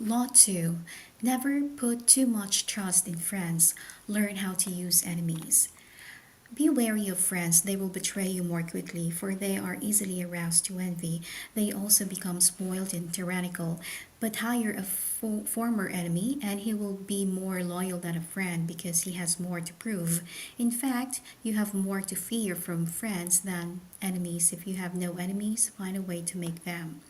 Law 2. Never put too much trust in friends. Learn how to use enemies. Be wary of friends, they will betray you more quickly, for they are easily aroused to envy. They also become spoiled and tyrannical. But hire a former enemy, and he will be more loyal than a friend because he has more to prove. In fact, you have more to fear from friends than enemies. If you have no enemies, find a way to make them.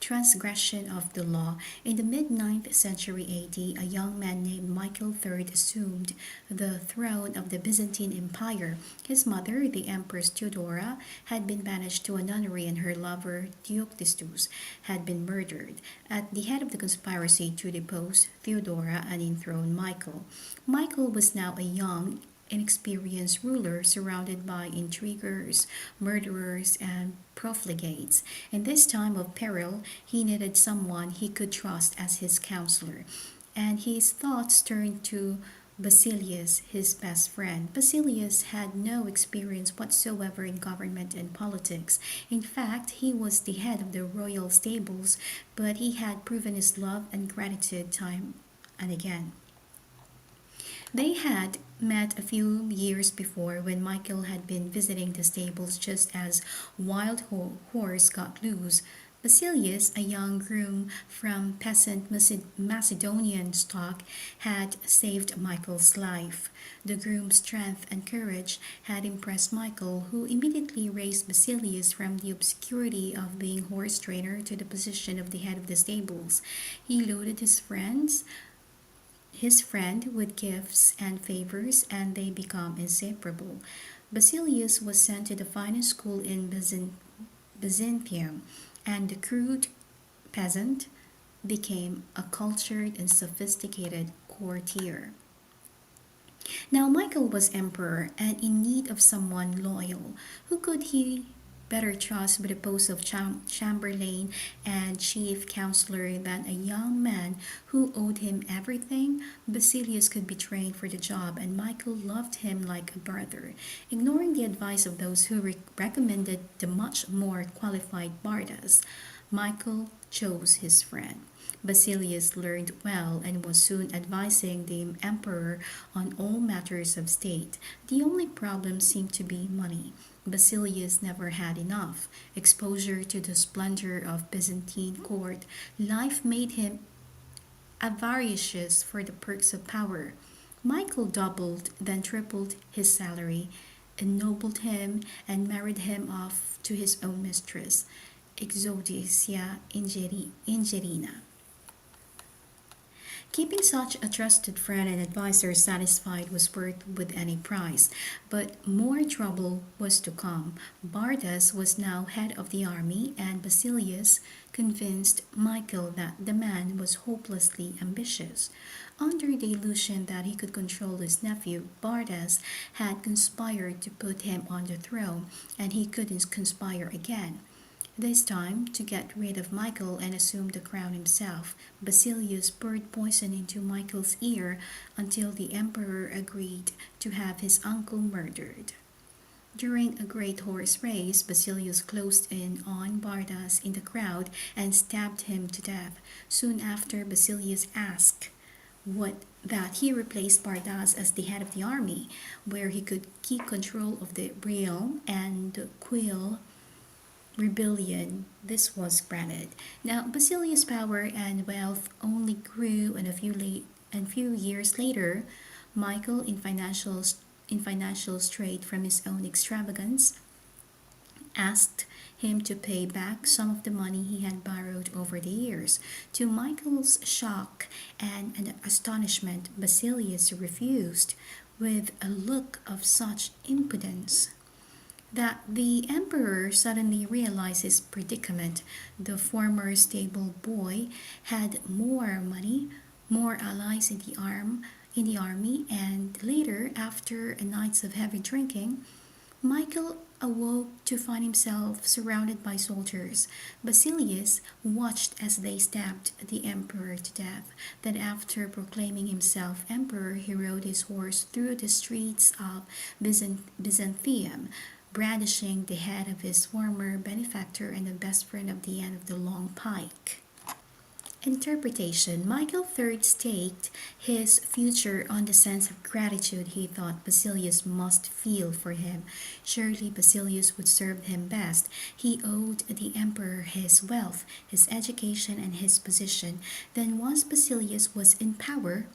Transgression of the law. In the mid ninth century AD, a young man named Michael III assumed the throne of the Byzantine Empire. His mother, the Empress Theodora, had been banished to a nunnery, and her lover, Theoctistus, had been murdered. At the head of the conspiracy to depose Theodora and enthrone Michael. Michael was now a young, inexperienced ruler surrounded by intriguers, murderers, and profligates. In this time of peril, he needed someone he could trust as his counselor, and his thoughts turned to Basilius, his best friend. Basilius had no experience whatsoever in government and politics. In fact, he was the head of the royal stables, but he had proven his love and gratitude time and again. They had met a few years before when Michael had been visiting the stables just as wild horse got loose. Basilius, a young groom from peasant Macedonian stock, had saved Michael's life. The groom's strength and courage had impressed Michael, who immediately raised Basilius from the obscurity of being horse trainer to the position of the head of the stables. He loaded his friend with gifts and favors, and they become inseparable. Basilius was sent to the finest school in Byzantium, and the crude peasant became a cultured and sophisticated courtier. Now Michael was emperor and in need of someone loyal. Who could he better trust with the post of chamberlain and chief counselor than a young man who owed him everything? Basilius could be trained for the job, and Michael loved him like a brother. Ignoring the advice of those who recommended the much more qualified Bardas, Michael chose his friend. Basilius learned well and was soon advising the emperor on all matters of state. The only problem seemed to be money. Basilius never had enough. Exposure to the splendor of Byzantine court life made him avaricious for the perks of power. Michael doubled, then tripled his salary, ennobled him, and married him off to his own mistress, Exodia Ingerina. Keeping such a trusted friend and adviser satisfied was worth with any price, but more trouble was to come. Bardas was now head of the army, and Basilius convinced Michael that the man was hopelessly ambitious. Under the illusion that he could control his nephew, Bardas had conspired to put him on the throne, and he couldn't conspire again. This time, to get rid of Michael and assume the crown himself, Basilius poured poison into Michael's ear until the emperor agreed to have his uncle murdered. During a great horse race, Basilius closed in on Bardas in the crowd and stabbed him to death. Soon after, Basilius asked what that he replaced Bardas as the head of the army, where he could keep control of the realm and quell rebellion. This was granted. Now, Basilius' power and wealth only grew, and few years later, Michael, in financial strait from his own extravagance, asked him to pay back some of the money he had borrowed over the years. To Michael's shock and astonishment, Basilius refused with a look of such impudence that the emperor suddenly realized his predicament. The former stable boy had more money, more allies in the army, and later, after nights of heavy drinking, Michael awoke to find himself surrounded by soldiers. Basilius watched as they stabbed the emperor to death. Then, after proclaiming himself emperor, he rode his horse through the streets of Byzantium, brandishing the head of his former benefactor and the best friend of the end of the long pike. Interpretation. Michael III staked his future on the sense of gratitude he thought Basilius must feel for him. Surely Basilius would serve him best. He owed the emperor his wealth, his education, and his position. Then, once Basilius was in power,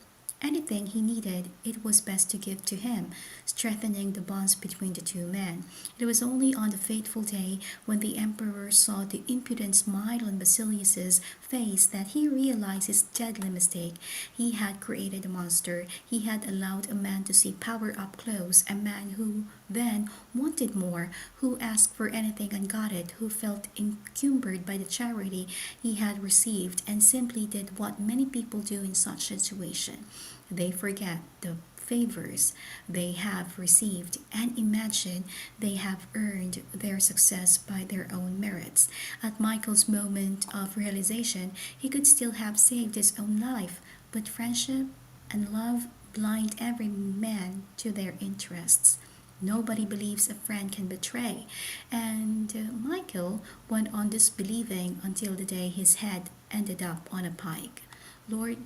anything he needed, it was best to give to him, strengthening the bonds between the two men. It was only on the fateful day when the emperor saw the impudent smile on Basilius's face that he realized his deadly mistake. He had created a monster. He had allowed a man to see power up close, a man who then wanted more, who asked for anything and got it, who felt encumbered by the charity he had received, and simply did what many people do in such situation. They forget the favors they have received and imagine they have earned their success by their own merits. At Michael's moment of realization, he could still have saved his own life, but friendship and love blind every man to their interests. Nobody believes a friend can betray, and Michael went on disbelieving until the day his head ended up on a pike. Lord,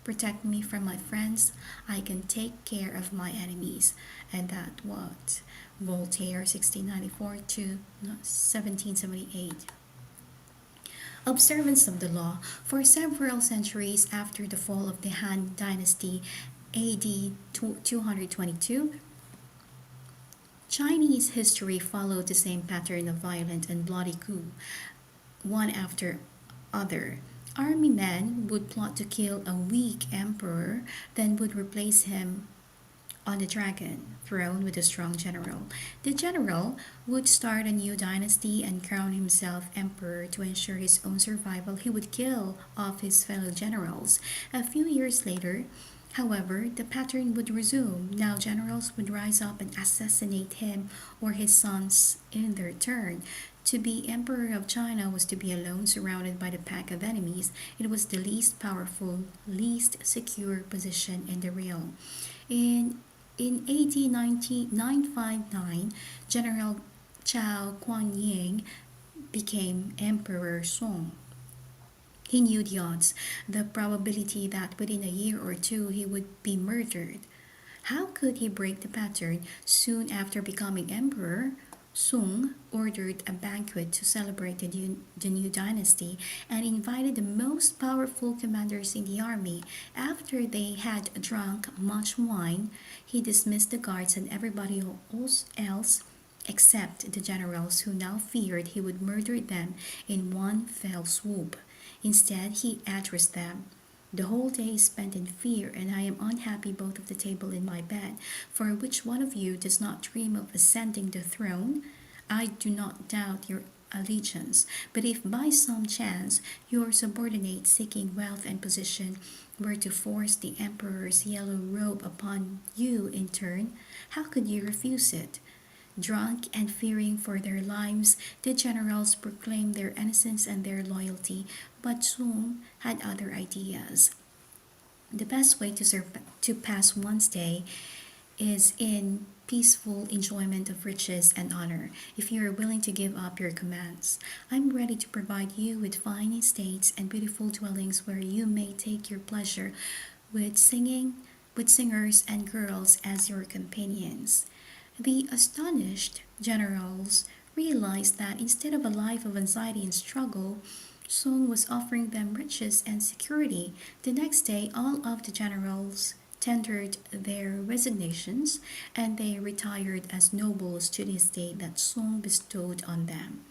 protect me from my friends. I can take care of my enemies. And that what Voltaire 1694 to 1778. Observance of the law. For several centuries after the fall of the Han Dynasty, AD 222, Chinese history followed the same pattern of violent and bloody coup, one after other. Army men would plot to kill a weak emperor, then would replace him on the dragon throne with a strong general. The general would start a new dynasty and crown himself emperor to ensure his own survival. He would kill off his fellow generals. A few years later, however, the pattern would resume. Now generals would rise up and assassinate him or his sons in their turn. To be emperor of China was to be alone, surrounded by the pack of enemies. It was the least powerful, least secure position in the realm. In in AD 959, General Chao Kuan-Yin became Emperor Song. He knew the odds, the probability that within a year or two he would be murdered. How could he break the pattern? Soon after becoming emperor, Sung ordered a banquet to celebrate the new dynasty and invited the most powerful commanders in the army. After they had drunk much wine, he dismissed the guards and everybody else except the generals who now feared he would murder them in one fell swoop. Instead, he addressed them. The whole day is spent in fear, and I am unhappy both of the table and my bed. For which one of you does not dream of ascending the throne? I do not doubt your allegiance, but if by some chance your subordinate seeking wealth and position were to force the emperor's yellow robe upon you in turn, how could you refuse it? Drunk and fearing for their lives, the generals proclaimed their innocence and their loyalty, but Sung had other ideas. The best way to pass one's day is in peaceful enjoyment of riches and honor. If you are willing to give up your commands, I'm ready to provide you with fine estates and beautiful dwellings where you may take your pleasure with singing, with singers and girls as your companions. The astonished generals realized that instead of a life of anxiety and struggle, Song was offering them riches and security. The next day, all of the generals tendered their resignations and they retired as nobles to the estate that Song bestowed on them.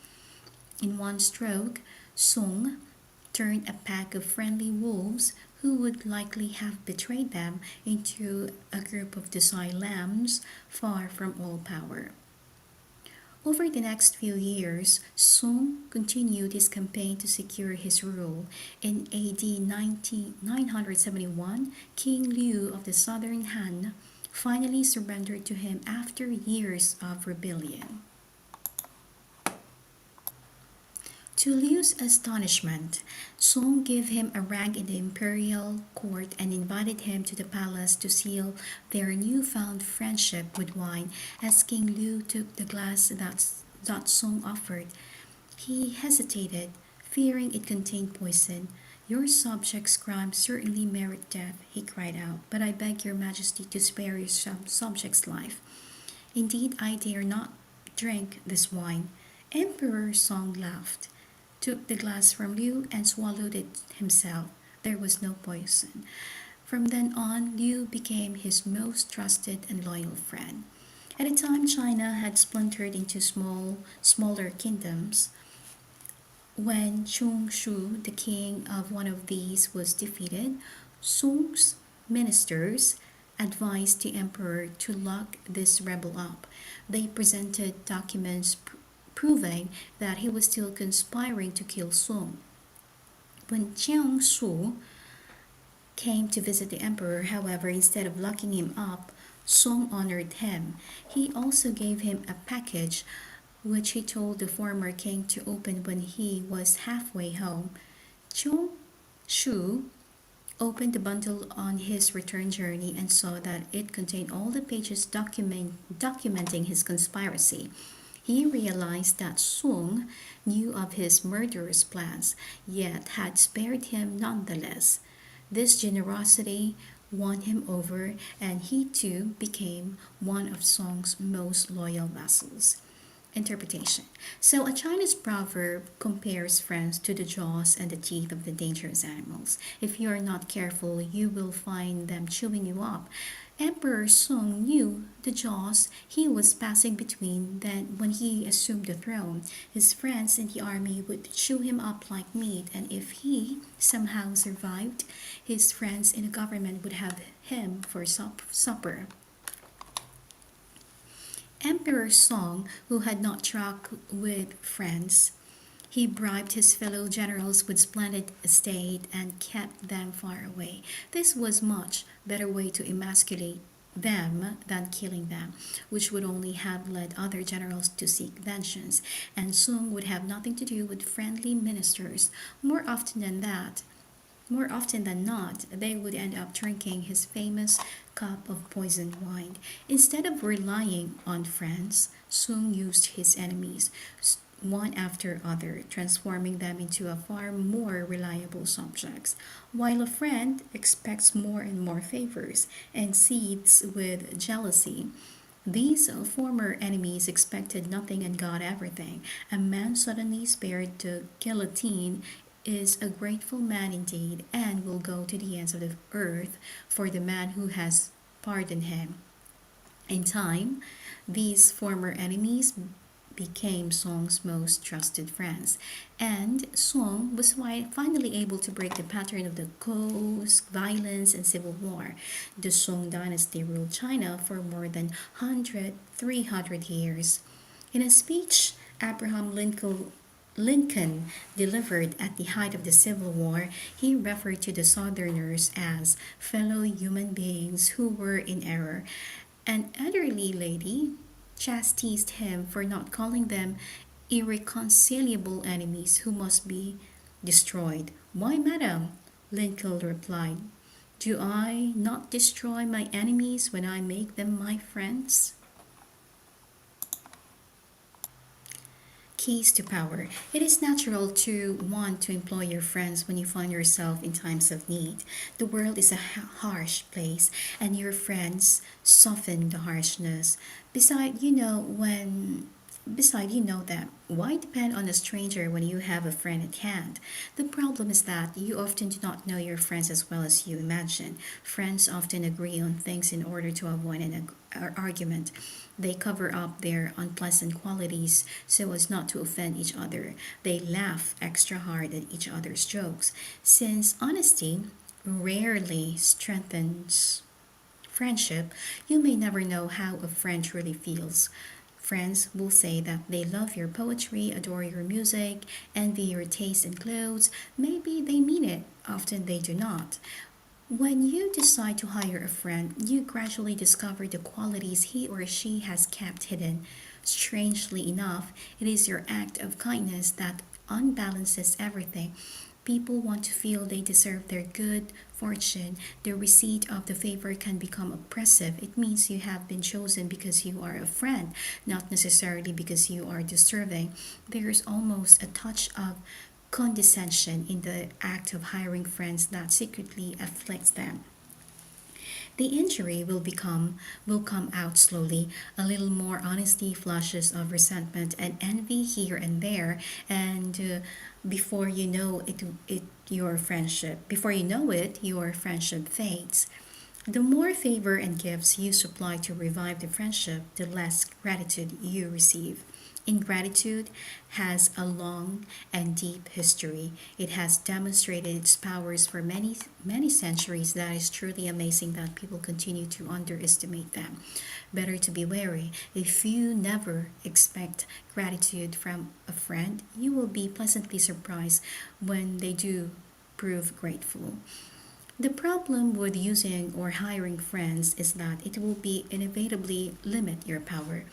In one stroke, Song turned a pack of friendly wolves who would likely have betrayed them into a group of docile lambs far from all power. Over the next few years, Sung continued his campaign to secure his rule. In AD 971, King Liu of the southern Han finally surrendered to him after years of rebellion. To Liu's astonishment, Song gave him a rank in the imperial court and invited him to the palace to seal their newfound friendship with wine. As King Liu took the glass that Song offered, he hesitated, fearing it contained poison. Your subject's crimes certainly merit death, he cried out, but I beg your majesty to spare your subject's life. Indeed, I dare not drink this wine. Emperor Song laughed, took the glass from Liu, and swallowed it himself. There was no poison. From then on, Liu became his most trusted and loyal friend. At the time, China had splintered into smaller kingdoms. When Chung Shu, the king of one of these, was defeated, Sung's ministers advised the emperor to lock this rebel up. They presented documents proving that he was still conspiring to kill Sung. When Jiang Shu came to visit the emperor, however, instead of locking him up, Song honored him. He also gave him a package which he told the former king to open when he was halfway home. Chong Shu opened the bundle on his return journey and saw that it contained all the pages documenting his conspiracy. He realized that Sung knew of his murderous plans, yet had spared him nonetheless. This generosity won him over, and he too became one of Song's most loyal vassals. Interpretation. So, a Chinese proverb compares friends to the jaws and the teeth of the dangerous animals. If you are not careful, you will find them chewing you up. Emperor Song knew the jaws he was passing between then when he assumed the throne. His friends in the army would chew him up like meat, and if he somehow survived, his friends in the government would have him for supper. Emperor Song, who had not tracked with friends, he bribed his fellow generals with splendid estate and kept them far away. This was much better way to emasculate them than killing them, which would only have led other generals to seek vengeance, and Sung would have nothing to do with friendly ministers. More often than not, they would end up drinking his famous cup of poisoned wine. Instead of relying on friends, Sung used his enemies, one after other, transforming them into a far more reliable subjects, while a friend expects more and more favors and seethes with jealousy. These former enemies expected nothing and got everything. A man suddenly spared the guillotine is a grateful man indeed, and will go to the ends of the earth for the man who has pardoned him. In time, these former enemies became Song's most trusted friends, and Song was finally able to break the pattern of the coups, violence, and civil war. The Song dynasty ruled China for more than 300 years. In a speech, Abraham Lincoln delivered at the height of the Civil War, he referred to the Southerners as fellow human beings who were in error. An elderly lady chastised him for not calling them irreconcilable enemies who must be destroyed. Why, madam? Lincoln replied. Do I not destroy my enemies when I make them my friends? Keys to power. It is natural to want to employ your friends when you find yourself in times of need. The world is a harsh place, and your friends soften the harshness. Beside, you know that. Why depend on a stranger when you have a friend at hand? The problem is that you often do not know your friends as well as you imagine. Friends often agree on things in order to avoid an argument. They cover up their unpleasant qualities so as not to offend each other. They laugh extra hard at each other's jokes. Since honesty rarely strengthens friendship, you may never know how a friend truly feels. Friends will say that they love your poetry, adore your music, envy your taste in clothes. Maybe they mean it, often they do not. When you decide to hire a friend, you gradually discover the qualities he or she has kept hidden. Strangely enough, it is your act of kindness that unbalances everything. People want to feel they deserve their good fortune. The receipt of the favor can become oppressive. It means you have been chosen because you are a friend, not necessarily because you are deserving. There's almost a touch of condescension in the act of hiring friends that secretly afflicts them. The injury will come out slowly, a little more honesty, flashes of resentment and envy here and there, and before you know your friendship fades. The more favor and gifts you supply to revive the friendship, the less gratitude you receive. Ingratitude has a long and deep history. It has demonstrated its powers for many centuries. That is truly amazing that people continue to underestimate them. Better to be wary. If you never expect gratitude from a friend, you will be pleasantly surprised when they do prove grateful. The problem with using or hiring friends is that it will be inevitably limit your power.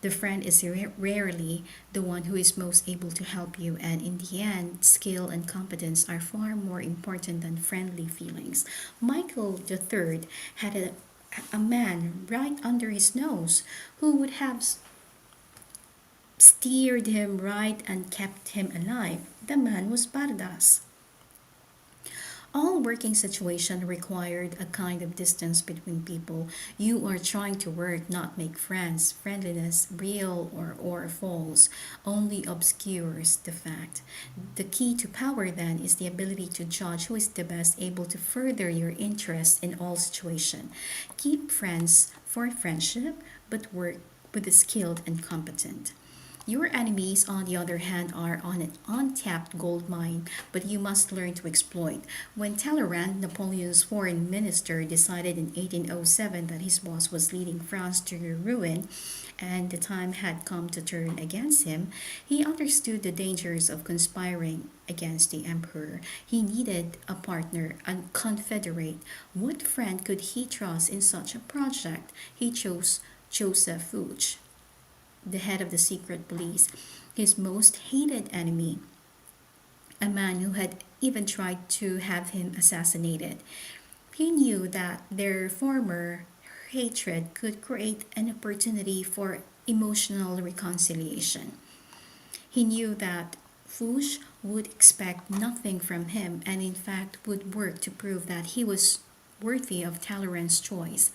The friend is rarely the one who is most able to help you, and in the end, skill and competence are far more important than friendly feelings. Michael III had a man right under his nose who would have steered him right and kept him alive. The man was Bardas. All working situation required a kind of distance between people. You are trying to work, not make friends. Friendliness, real or false, only obscures the fact. The key to power then is the ability to judge who is the best able to further your interests in all situation. Keep friends for friendship, but work with the skilled and competent. Your enemies, on the other hand, are on an untapped gold mine, but you must learn to exploit. When Talleyrand, Napoleon's foreign minister, decided in 1807 that his boss was leading France to ruin and the time had come to turn against him, he understood the dangers of conspiring against the emperor. He needed a partner, a confederate. What friend could he trust in such a project? He chose Joseph Fouché, the head of the secret police, his most hated enemy, a man who had even tried to have him assassinated. He knew that their former hatred could create an opportunity for emotional reconciliation. He knew that Fouché would expect nothing from him and, in fact, would work to prove that he was worthy of Talleyrand's choice.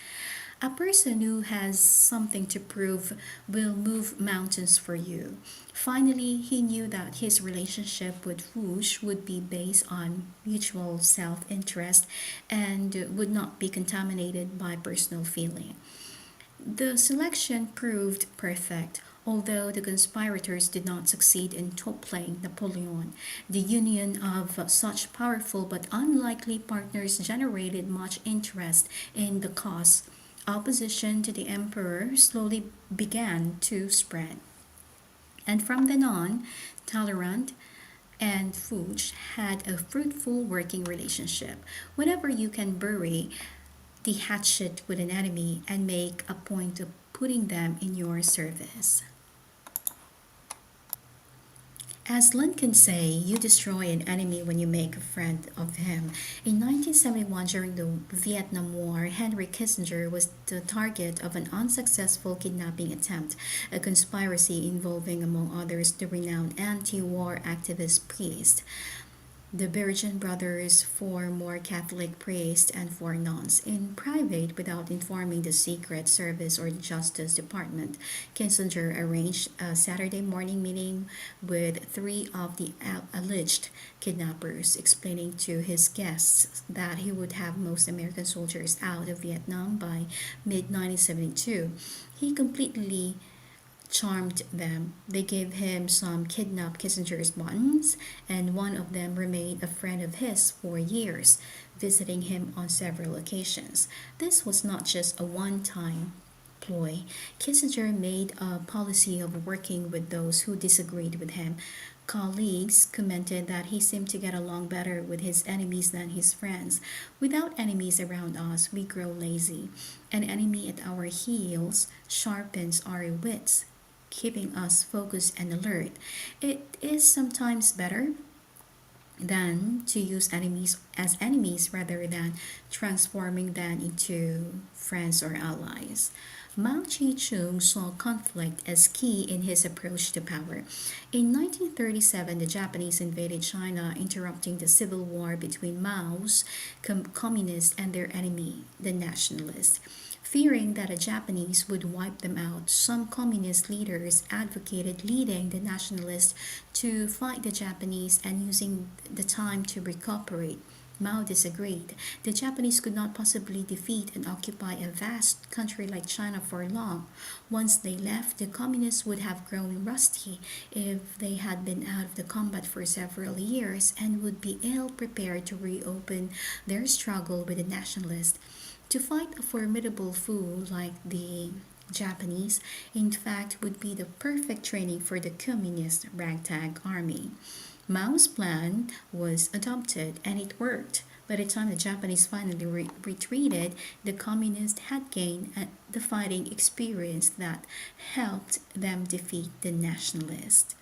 A person who has something to prove will move mountains for you. Finally, he knew that his relationship with Fouché would be based on mutual self interest and would not be contaminated by personal feeling. The selection proved perfect. Although the conspirators did not succeed in toppling Napoleon, the union of such powerful but unlikely partners generated much interest in the cause. Opposition to the emperor slowly began to spread. And from then on, Talleyrand and Fouché had a fruitful working relationship. Whenever you can bury the hatchet with an enemy and make a point of putting them in your service. As Lincoln say, you destroy an enemy when you make a friend of him. In 1971, during the Vietnam War, Henry Kissinger was the target of an unsuccessful kidnapping attempt, a conspiracy involving, among others, the renowned anti-war activist priest, the Virgin Brothers, four more Catholic priests, and four nuns. In private, without informing the Secret Service or the Justice Department, Kissinger arranged a Saturday morning meeting with three of the alleged kidnappers, explaining to his guests that he would have most American soldiers out of Vietnam by mid 1972. He completely charmed them. They gave him some kidnapped Kissinger's buttons, and one of them remained a friend of his for years, visiting him on several occasions. This was not just a one time ploy. Kissinger made a policy of working with those who disagreed with him. Colleagues commented that he seemed to get along better with his enemies than his friends. Without enemies around us, we grow lazy. An enemy at our heels sharpens our wits, keeping us focused and alert. It is sometimes better than to use enemies as enemies rather than transforming them into friends or allies. Mao Zedong saw conflict as key in his approach to power. In 1937, the Japanese invaded China, interrupting the civil war between Mao's communists and their enemy, the nationalists. Fearing that the Japanese would wipe them out, some communist leaders advocated leading the nationalists to fight the Japanese and using the time to recuperate. Mao disagreed. The Japanese could not possibly defeat and occupy a vast country like China for long. Once they left, the communists would have grown rusty if they had been out of the combat for several years and would be ill prepared to reopen their struggle with the nationalists. To fight a formidable foe like the Japanese, in fact, would be the perfect training for the communist ragtag army. Mao's plan was adopted and it worked. By the time the Japanese finally retreated, the communists had gained the fighting experience that helped them defeat the nationalists.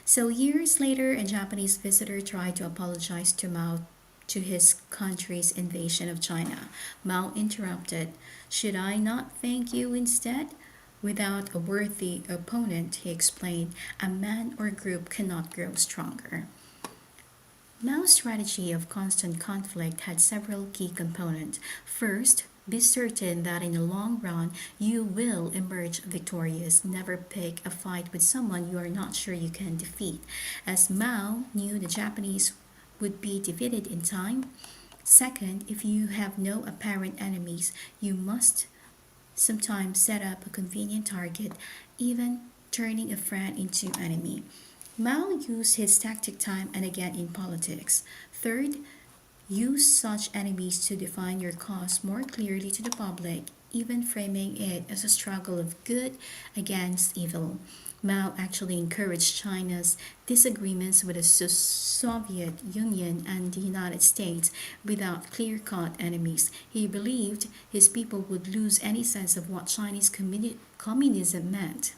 So, years later, a Japanese visitor tried to apologize to Mao to his country's invasion of China. Mao interrupted. Should I not thank you instead? Without a worthy opponent, he explained, a man or group cannot grow stronger. Mao's strategy of constant conflict had several key components. First, be certain that in the long run you will emerge victorious. Never pick a fight with someone you are not sure you can defeat. As Mao knew the Japanese would be defeated in time. Second, if you have no apparent enemies, you must sometimes set up a convenient target, even turning a friend into enemy. Mao used his tactic time and again in politics. Third, use such enemies to define your cause more clearly to the public, even framing it as a struggle of good against evil. Mao actually encouraged China's disagreements with the Soviet Union and the United States without clear cut enemies. He believed his people would lose any sense of what Chinese communism meant.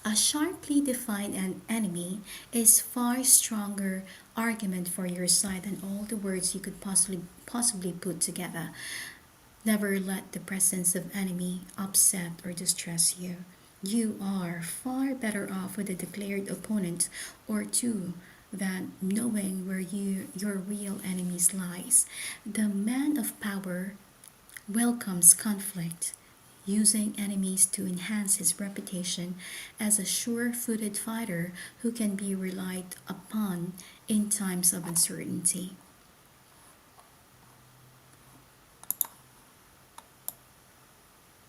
A sharply defined enemy is far stronger argument for your side than all the words you could possibly put together. Never let the presence of enemy upset or distress you. You are far better off with a declared opponent or two than knowing where your real enemies lies. The man of power welcomes conflict, using enemies to enhance his reputation as a sure-footed fighter who can be relied upon in times of uncertainty.